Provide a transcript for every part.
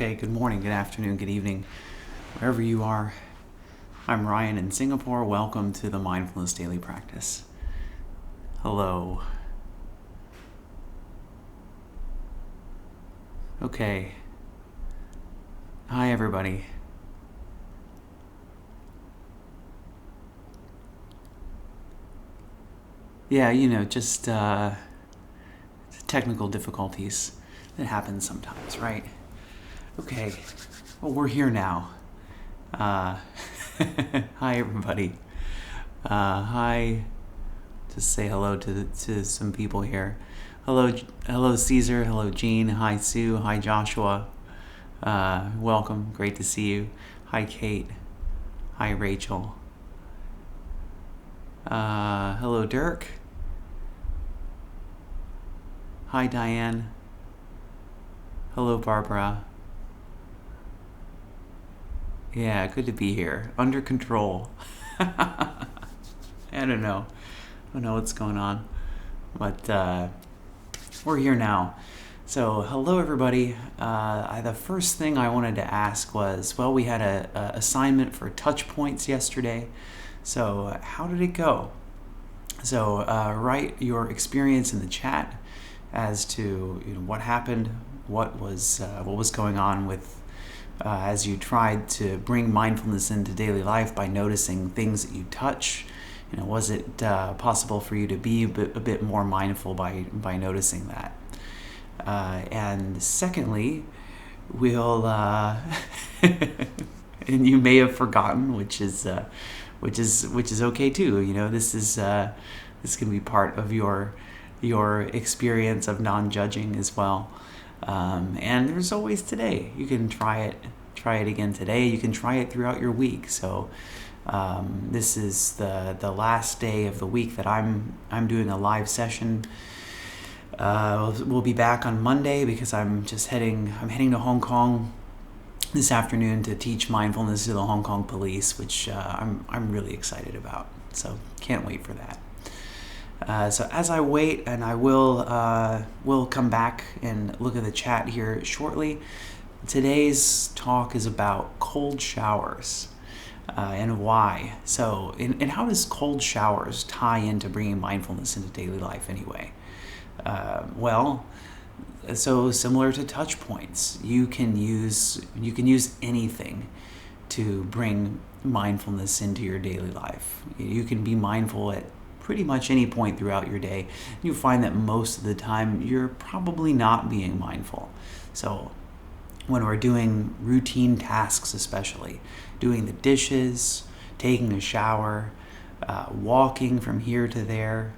Okay, good morning, good afternoon, good evening, wherever you are. I'm Ryan in Singapore. Welcome to the Mindfulness Daily Practice. Hello. Okay. Hi, everybody. Yeah, just technical difficulties that happen sometimes, right? Okay. Well, we're here now. Uh, hi, everybody. Hi. Just say hello to some people here. Hello, Caesar. Hello, Jean. Hi, Sue. Hi, Joshua. Welcome. Great to see you. Hi, Kate. Hi, Rachel. Hello, Dirk. Hi, Diane. Hello, Barbara. Yeah, good to be here. Under control. I don't know. I don't know what's going on. But we're here now. So, hello, everybody. The first thing I wanted to ask was, well, we had a assignment for touch points yesterday. So, how did it go? So, write your experience in the chat as to what happened, what was going on with as you tried to bring mindfulness into daily life by noticing things that you touch. Was it possible for you to be a bit more mindful by noticing that? And secondly, we'll and you may have forgotten, which is okay too. This can be part of your experience of non-judging as well. And there's always today. You can try it again today. You can try it throughout your week. So this is the last day of the week that I'm doing a live session. We'll be back on Monday because I'm heading to Hong Kong this afternoon to teach mindfulness to the Hong Kong police, which I'm really excited about. So can't wait for that. So as I wait, and I will come back and look at the chat here shortly. Today's talk is about cold showers and why. So, and how does cold showers tie into bringing mindfulness into daily life anyway? So similar to touch points, you can use anything to bring mindfulness into your daily life. You can be mindful at pretty much any point throughout your day. You find that most of the time you're probably not being mindful. So when we're doing routine tasks, especially doing the dishes, taking a shower, walking from here to there,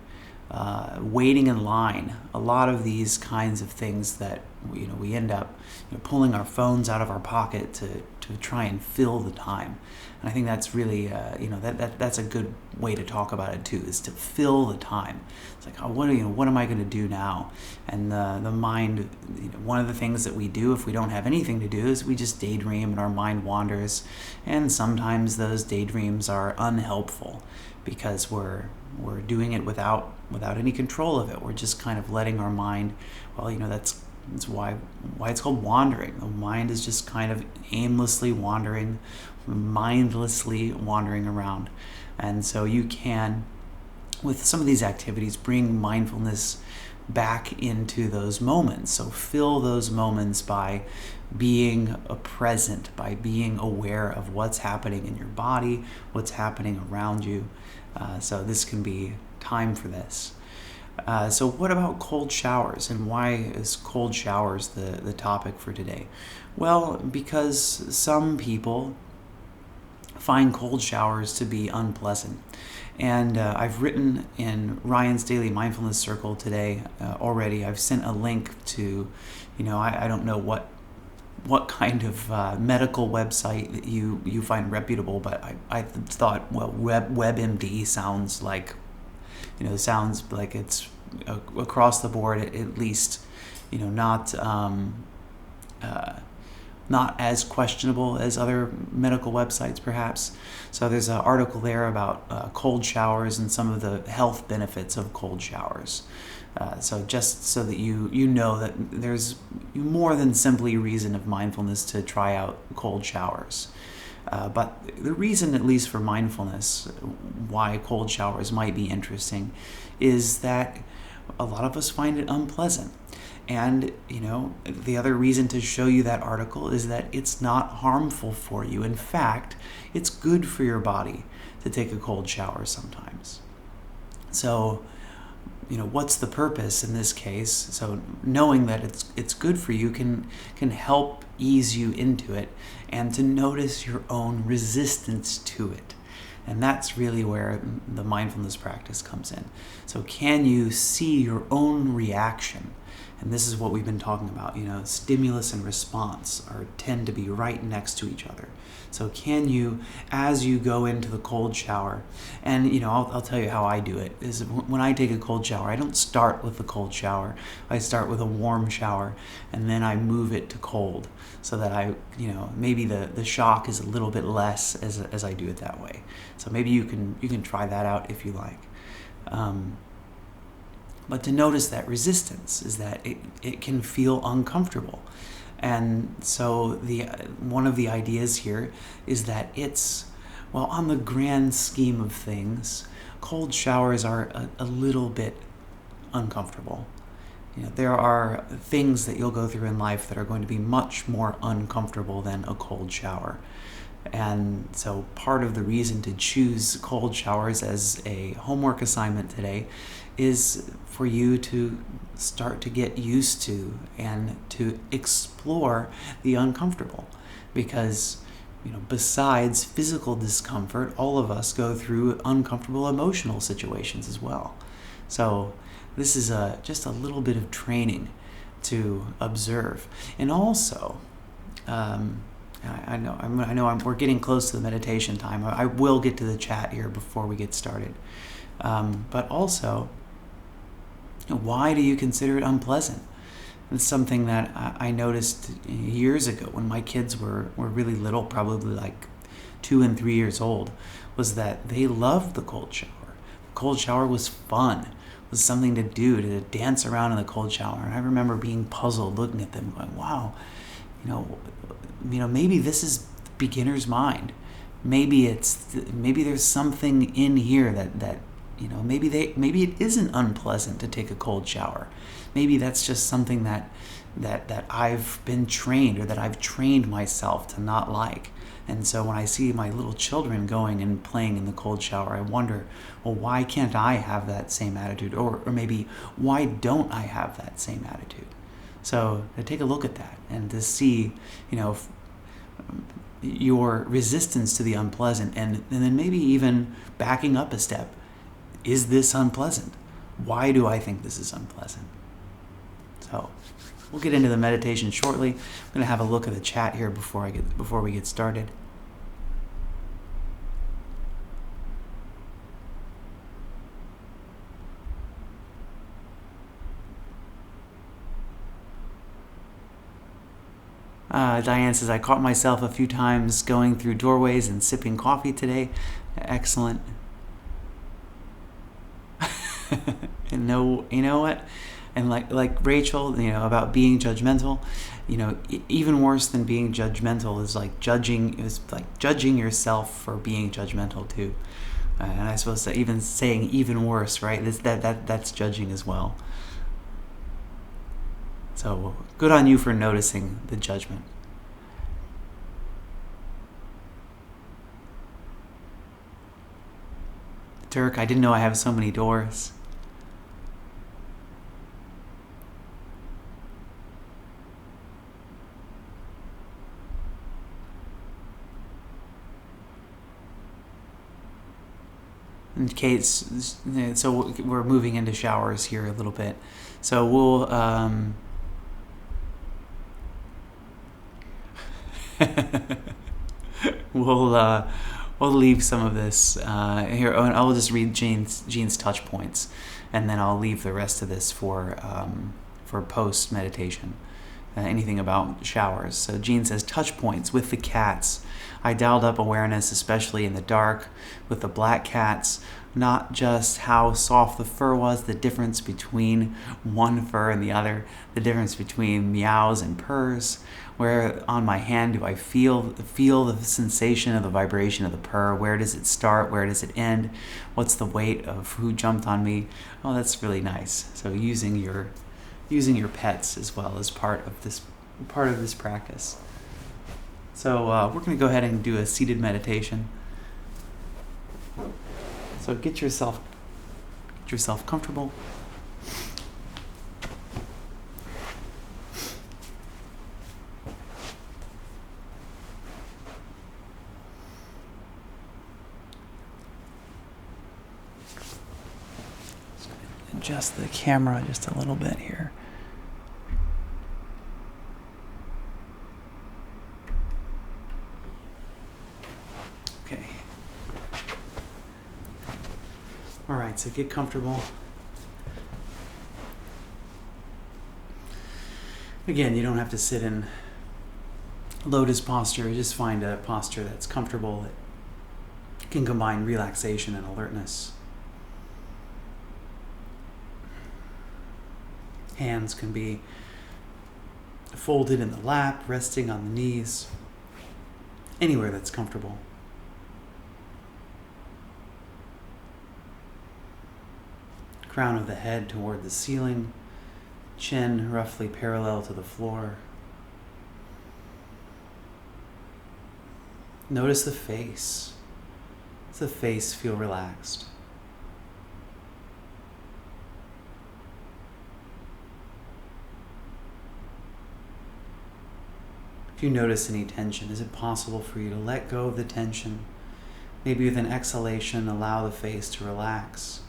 waiting in line, a lot of these kinds of things that we end up pulling our phones out of our pocket to try and fill the time. And I think that's really that's a good way to talk about it too, is to fill the time. It's like, what am I going to do now? And the mind, one of the things that we do if we don't have anything to do is we just daydream and our mind wanders, and sometimes those daydreams are unhelpful because we're doing it without any control of it. We're just kind of letting our mind, that's why it's called wandering. The mind is just kind of aimlessly wandering, mindlessly wandering around. And so you can, with some of these activities, bring mindfulness back into those moments. So fill those moments by being present, by being aware of what's happening in your body, what's happening around you. So this can be time for this. So what about cold showers, and why is cold showers the topic for today? Well, because some people find cold showers to be unpleasant. And I've written in Ryan's Daily Mindfulness Circle today already. I've sent a link to, I don't know what kind of medical website that you find reputable, but I thought, well, WebMD sounds like it's across the board at least, not not as questionable as other medical websites, perhaps. So there's an article there about cold showers and some of the health benefits of cold showers. So just so that you know that there's more than simply reason of mindfulness to try out cold showers. But the reason, at least for mindfulness, why cold showers might be interesting is that a lot of us find it unpleasant. And, the other reason to show you that article is that it's not harmful for you. In fact, it's good for your body to take a cold shower sometimes. So, what's the purpose in this case? So knowing that it's good for you can help ease you into it and to notice your own resistance to it. And that's really where the mindfulness practice comes in. So can you see your own reaction? And this is what we've been talking about. Stimulus and response tend to be right next to each other. So can you, as you go into the cold shower, and I'll tell you how I do it, is when I take a cold shower, I don't start with the cold shower. I start with a warm shower, and then I move it to cold so that maybe the shock is a little bit less as I do it that way. So maybe you can try that out if you like. But to notice that resistance is that it can feel uncomfortable. And so one of the ideas here is that on the grand scheme of things, cold showers are a little bit uncomfortable. There are things that you'll go through in life that are going to be much more uncomfortable than a cold shower. And so part of the reason to choose cold showers as a homework assignment today is for you to start to get used to and to explore the uncomfortable. Because, besides physical discomfort, all of us go through uncomfortable emotional situations as well. So this is just a little bit of training to observe. And also, we're getting close to the meditation time. I will get to the chat here before we get started. But also, why do you consider it unpleasant? It's something that I noticed years ago when my kids were really little, probably like 2 and 3 years old, was that they loved the cold shower. The cold shower was fun. It was something to do, to dance around in the cold shower. And I remember being puzzled, looking at them, going, wow, maybe this is the beginner's mind. Maybe there's something in here that maybe it isn't unpleasant to take a cold shower. Maybe that's just something that I've been trained, or that I've trained myself to not like. And so when I see my little children going and playing in the cold shower, I wonder, well, why can't I have that same attitude? Or maybe why don't I have that same attitude? So to take a look at that and to see, your resistance to the unpleasant, and then maybe even backing up a step. Is this unpleasant? Why do I think this is unpleasant? So we'll get into the meditation shortly. I'm going to have a look at the chat here before we get started. Diane says, I caught myself a few times going through doorways and sipping coffee today. Excellent. And you know what? And like Rachel, about being judgmental, even worse than being judgmental is like judging yourself for being judgmental too. And I suppose that even saying even worse, right? That's judging as well. So good on you for noticing the judgment. Dirk, I didn't know I have so many doors. And Kate, so we're moving into showers here a little bit. So we'll we'll leave some of this here. I'll just read Jean's touch points, and then I'll leave the rest of this for post meditation. anything about showers. So Jean says, touch points with the cats. I dialed up awareness, especially in the dark, with the black cats. Not just how soft the fur was, the difference between one fur and the other, the difference between meows and purrs. Where on my hand do I feel the sensation of the vibration of the purr? Where does it start? Where does it end? What's the weight of who jumped on me? Oh, that's really nice. So using your pets as well as part of this practice. So we're going to go ahead and do a seated meditation. So get yourself comfortable. Adjust the camera just a little bit here. Okay. All right, so get comfortable. Again, you don't have to sit in lotus posture. Just find a posture that's comfortable, that can combine relaxation and alertness. Hands can be folded in the lap, resting on the knees, anywhere that's comfortable. Crown of the head toward the ceiling, chin roughly parallel to the floor. Notice the face. Does the face feel relaxed? If you notice any tension, is it possible for you to let go of the tension? Maybe with an exhalation, allow the face to relax.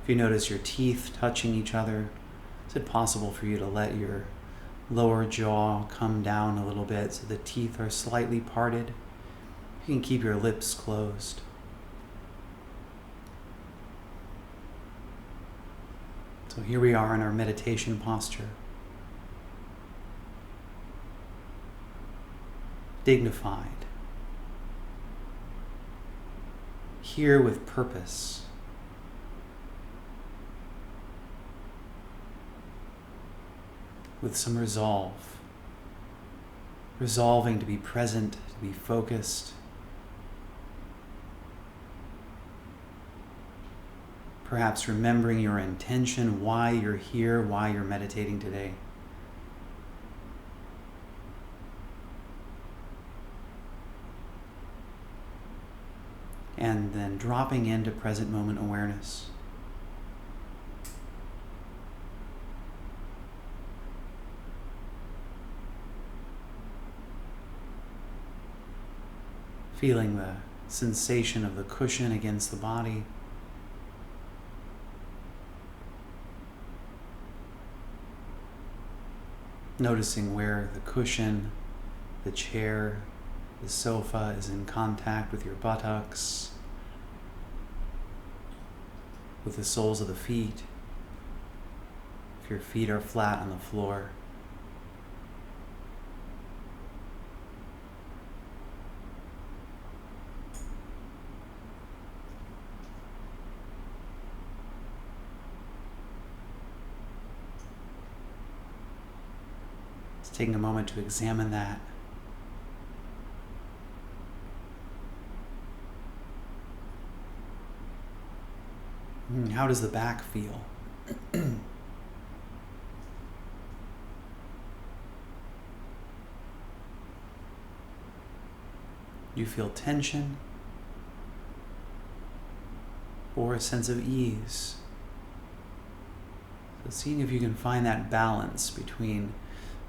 If you notice your teeth touching each other, is it possible for you to let your lower jaw come down a little bit so the teeth are slightly parted? You can keep your lips closed. So here we are in our meditation posture. Dignified. Here with purpose. With some resolve. Resolving to be present, to be focused. Perhaps remembering your intention, why you're here, why you're meditating today. And then dropping into present moment awareness. Feeling the sensation of the cushion against the body. Noticing where the cushion, the chair, the sofa is in contact with your buttocks, with the soles of the feet, if your feet are flat on the floor. Just taking a moment to examine that. How does the back feel? You feel tension or a sense of ease? So seeing if you can find that balance between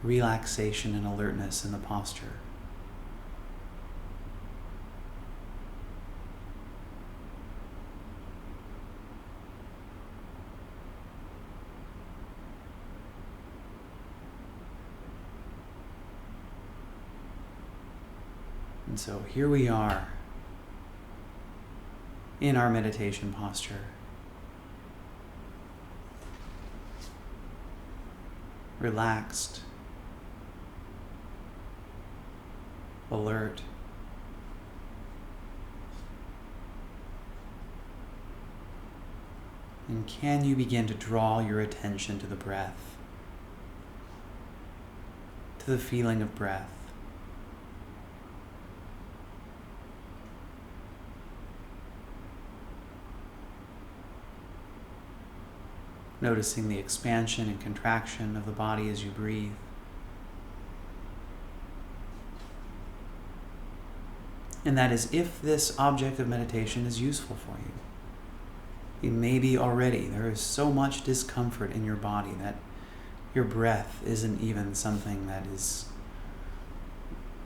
relaxation and alertness in the posture. And so here we are in our meditation posture. Relaxed, alert. And can you begin to draw your attention to the breath, to the feeling of breath? Noticing the expansion and contraction of the body as you breathe. And that is if this object of meditation is useful for you. It may be already. There is so much discomfort in your body that your breath isn't even something that is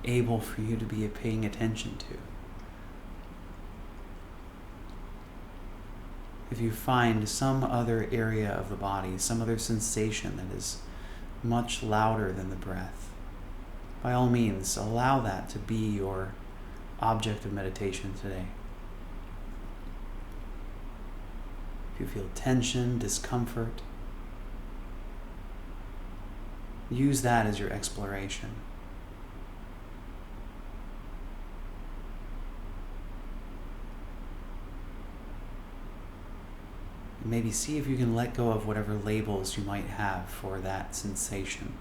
able for you to be paying attention to. If you find some other area of the body, some other sensation that is much louder than the breath, by all means, allow that to be your object of meditation today. If you feel tension, discomfort, use that as your exploration. Maybe see if you can let go of whatever labels you might have for that sensation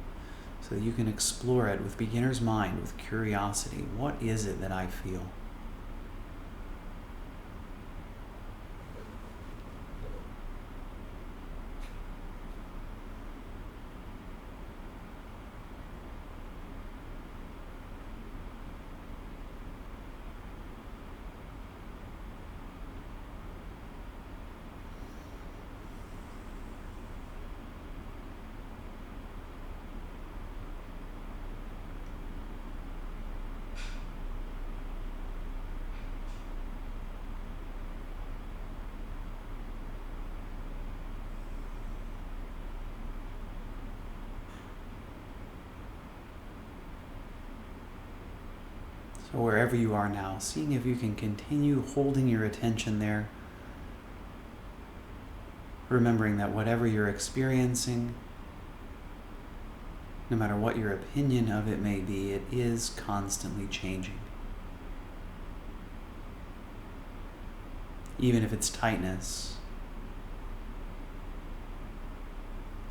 so that you can explore it with beginner's mind, with curiosity. What is it that I feel? So wherever you are now, seeing if you can continue holding your attention there, remembering that whatever you're experiencing, no matter what your opinion of it may be, it is constantly changing. Even if it's tightness,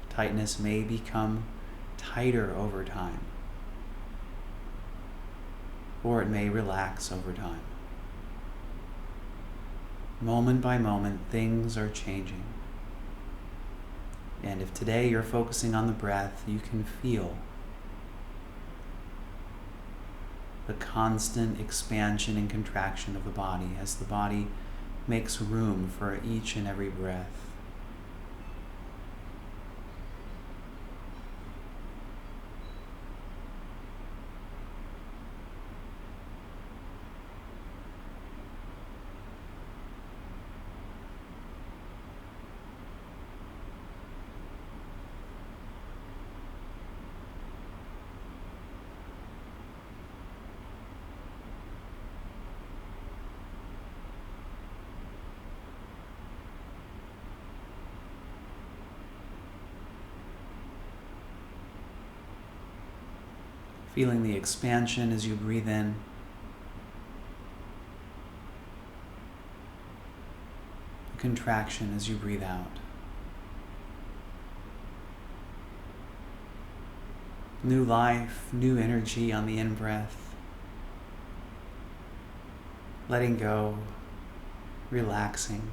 tightness may become tighter over time, or it may relax over time. Moment by moment, things are changing. And if today you're focusing on the breath, you can feel the constant expansion and contraction of the body as the body makes room for each and every breath. Feeling the expansion as you breathe in. The contraction as you breathe out. New life, new energy on the in-breath. Letting go, relaxing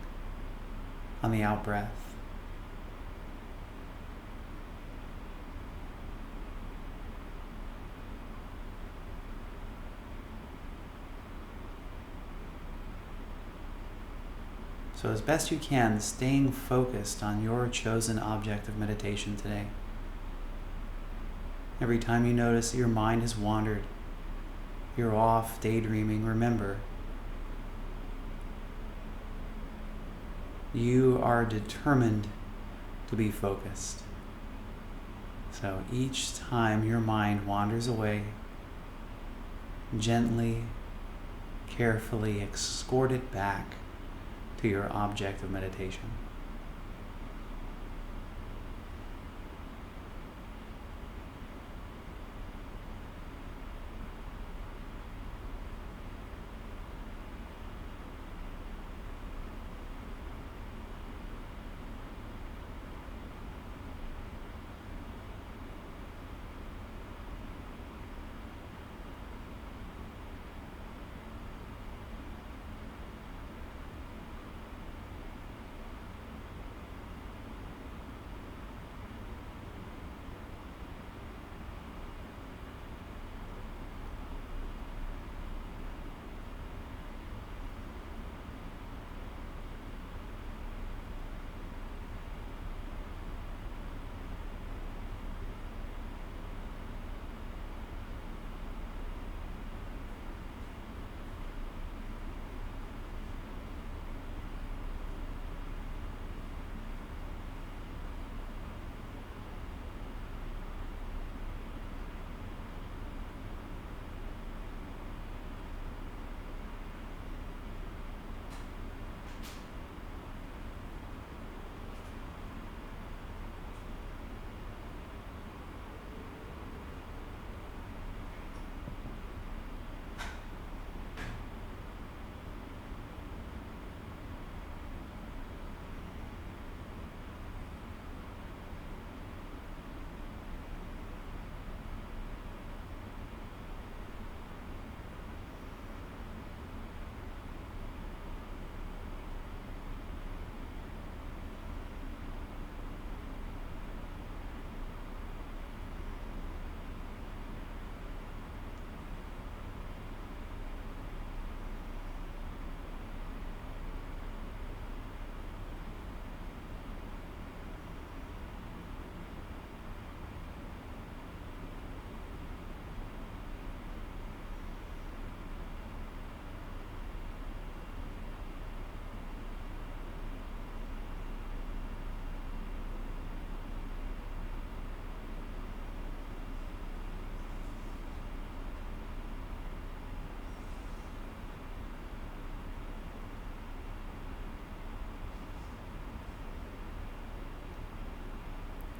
on the out-breath. So as best you can, staying focused on your chosen object of meditation today. Every time you notice that your mind has wandered, you're off daydreaming, remember, you are determined to be focused. So each time your mind wanders away, gently, carefully escort it back to your object of meditation.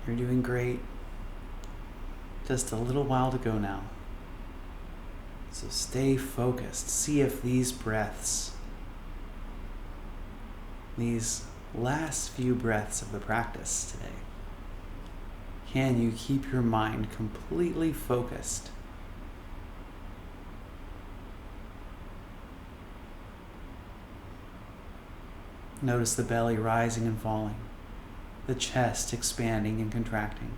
You're doing great. Just a little while to go now. So stay focused. See if these breaths, these last few breaths of the practice today, can you keep your mind completely focused? Notice the belly rising and falling, the chest expanding and contracting.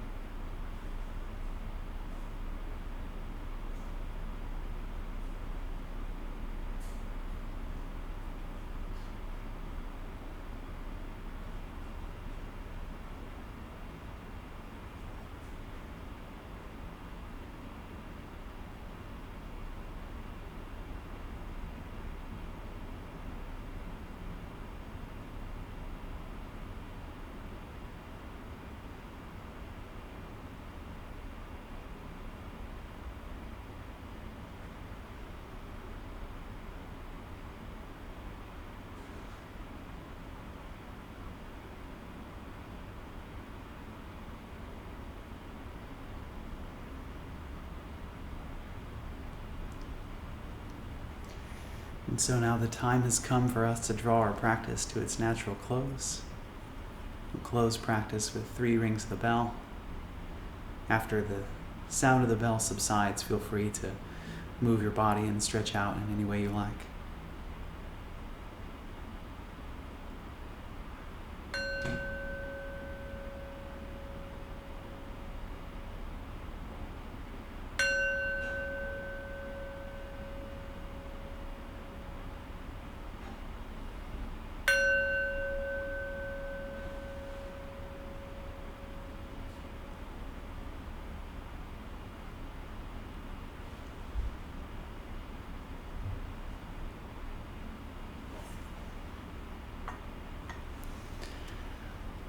And so now the time has come for us to draw our practice to its natural close. We'll close practice with 3 rings of the bell. After the sound of the bell subsides, feel free to move your body and stretch out in any way you like.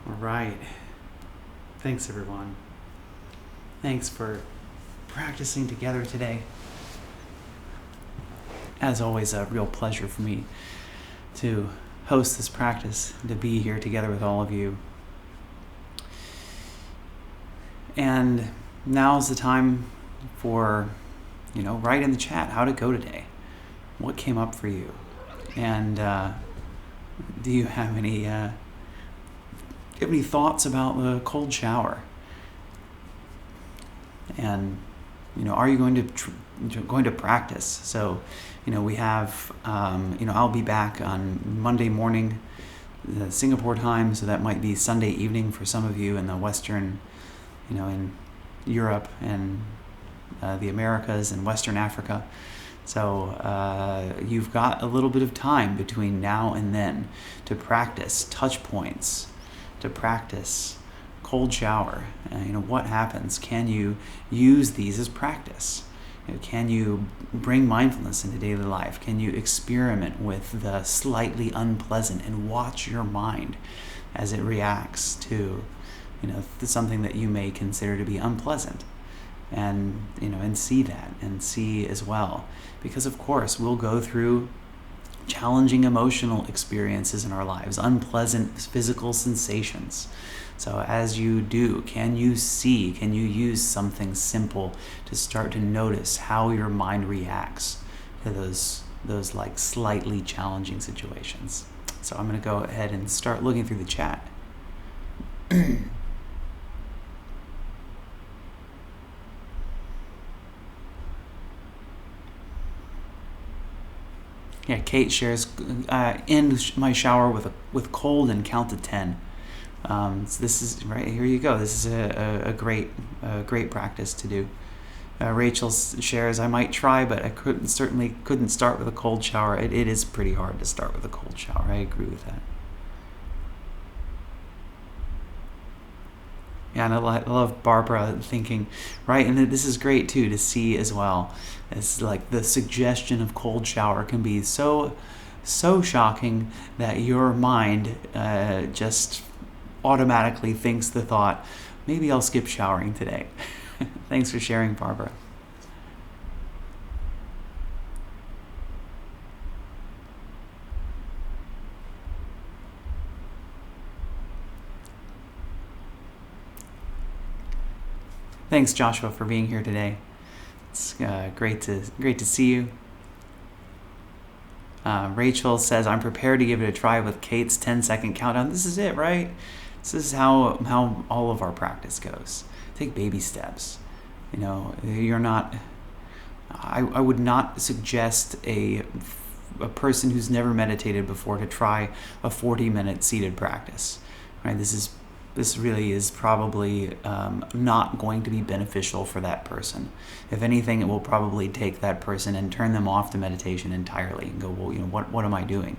All right. Thanks, everyone. Thanks for practicing together today. As always, a real pleasure for me to host this practice, to be here together with all of you. And now's the time for, write in the chat how'd it go today? What came up for you? And do you have any thoughts about the cold shower? And are you going to practice? So we have I'll be back on Monday morning, Singapore time, so that might be Sunday evening for some of you in the Western, in Europe and the Americas and Western Africa. So you've got a little bit of time between now and then to practice touch points, to practice cold shower. What happens? Can you use these as practice? Can you bring mindfulness into daily life? Can you experiment with the slightly unpleasant and watch your mind as it reacts to something that you may consider to be unpleasant? And and see that, and see as well, because of course we'll go through challenging emotional experiences in our lives, unpleasant physical sensations. So as you do, can you use something simple to start to notice how your mind reacts to those like slightly challenging situations? So I'm going to go ahead and start looking through the chat. Yeah, Kate shares, end my shower with cold and count to 10. So this is right here. You go. This is a great practice to do. Rachel shares, I might try, but I certainly couldn't start with a cold shower. It is pretty hard to start with a cold shower. I agree with that. Yeah, and I love Barbara thinking, right, and this is great too to see as well. It's like the suggestion of cold shower can be so shocking that your mind just automatically thinks the thought, maybe I'll skip showering today. Thanks for sharing, Barbara. Thanks, Joshua, for being here today. It's great to see you. Rachel says, I'm prepared to give it a try with Kate's 10-second countdown. This is it, right? This is how all of our practice goes. Take baby steps. You're not... I would not suggest a person who's never meditated before to try a 40-minute seated practice. Right? This really is probably not going to be beneficial for that person. If anything, it will probably take that person and turn them off to meditation entirely and go, well, what am I doing?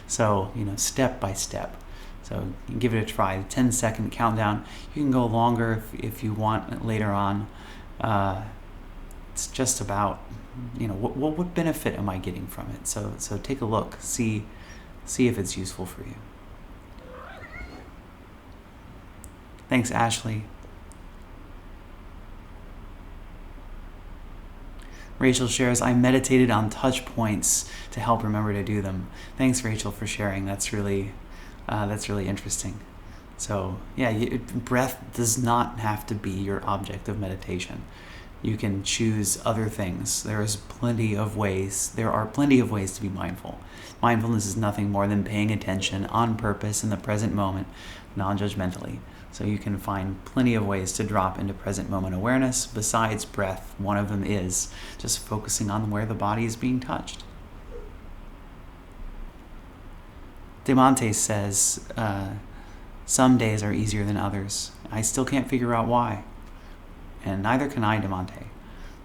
So, step by step. So give it a try. The 10-second countdown. You can go longer if you want later on. It's just about, what benefit am I getting from it? So take a look. See if it's useful for you. Thanks, Ashley. Rachel shares, I meditated on touch points to help remember to do them. Thanks, Rachel, for sharing. That's really interesting. So, breath does not have to be your object of meditation. You can choose other things. There are plenty of ways to be mindful. Mindfulness is nothing more than paying attention on purpose in the present moment, non-judgmentally. So you can find plenty of ways to drop into present moment awareness besides breath. One of them is just focusing on where the body is being touched. Demonte says, some days are easier than others. I still can't figure out why. And neither can I, Demonte.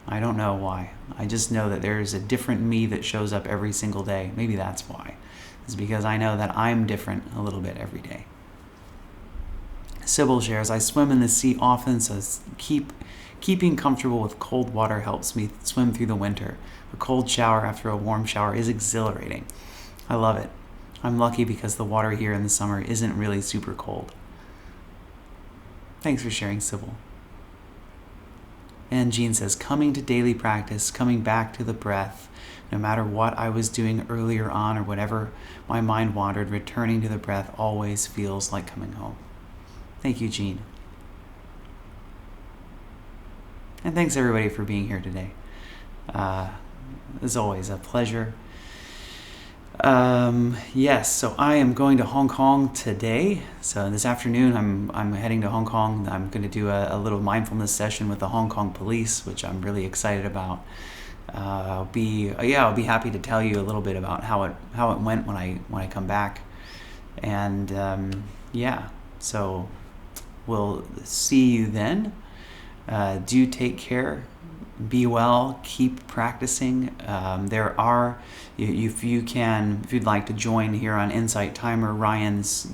I don't know why. I just know that there's a different me that shows up every single day. Maybe that's why. It's because I know that I'm different a little bit every day. Sybil shares, I swim in the sea often, so keeping comfortable with cold water helps me swim through the winter. A cold shower after a warm shower is exhilarating. I love it. I'm lucky because the water here in the summer isn't really super cold. Thanks for sharing, Sybil. And Jean says, coming to daily practice, coming back to the breath, no matter what I was doing earlier on or whatever my mind wandered, returning to the breath always feels like coming home. Thank you, Jean. And thanks, everybody, for being here today. As always, a pleasure. Yes, so I am going to Hong Kong today. So this afternoon, I'm heading to Hong Kong. I'm going to do a little mindfulness session with the Hong Kong police, which I'm really excited about. I'll be happy to tell you a little bit about how it went when I come back. And so we'll see you then. Do take care. Be well. Keep practicing. If you'd like to join here on Insight Timer, Ryan's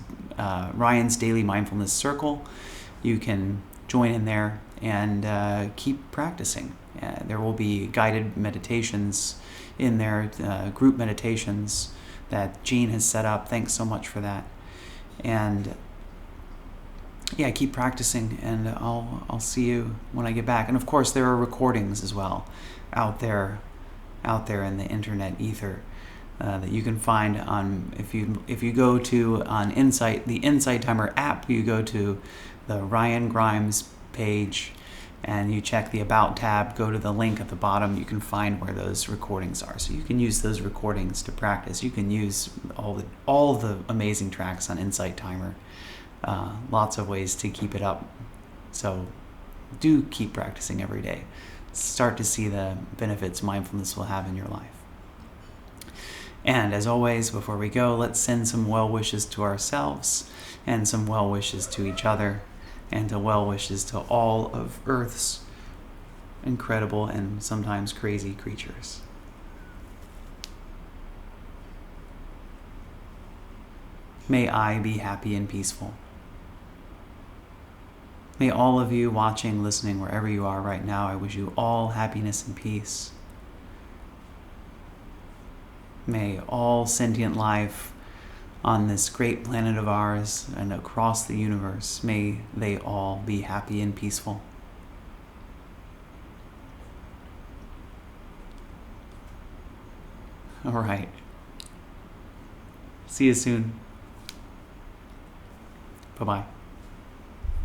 Daily Mindfulness Circle, you can join in there and keep practicing. There will be guided meditations in there, group meditations that Jean has set up. Thanks so much for that. And keep practicing, and I'll see you when I get back. And of course, there are recordings as well out there in the internet ether that you can find on if you go to on the Insight Timer app. You go to the Ryan Grimes page, and you check the About tab. Go to the link at the bottom. You can find where those recordings are, so you can use those recordings to practice. You can use all the amazing tracks on Insight Timer. Lots of ways to keep it up. So do keep practicing every day. Start to see the benefits mindfulness will have in your life. And as always, before we go, let's send some well wishes to ourselves and some well wishes to each other and well wishes to all of Earth's incredible and sometimes crazy creatures. May I be happy and peaceful. May all of you watching, listening, wherever you are right now, I wish you all happiness and peace. May all sentient life on this great planet of ours and across the universe, may they all be happy and peaceful. All right. See you soon. Bye-bye.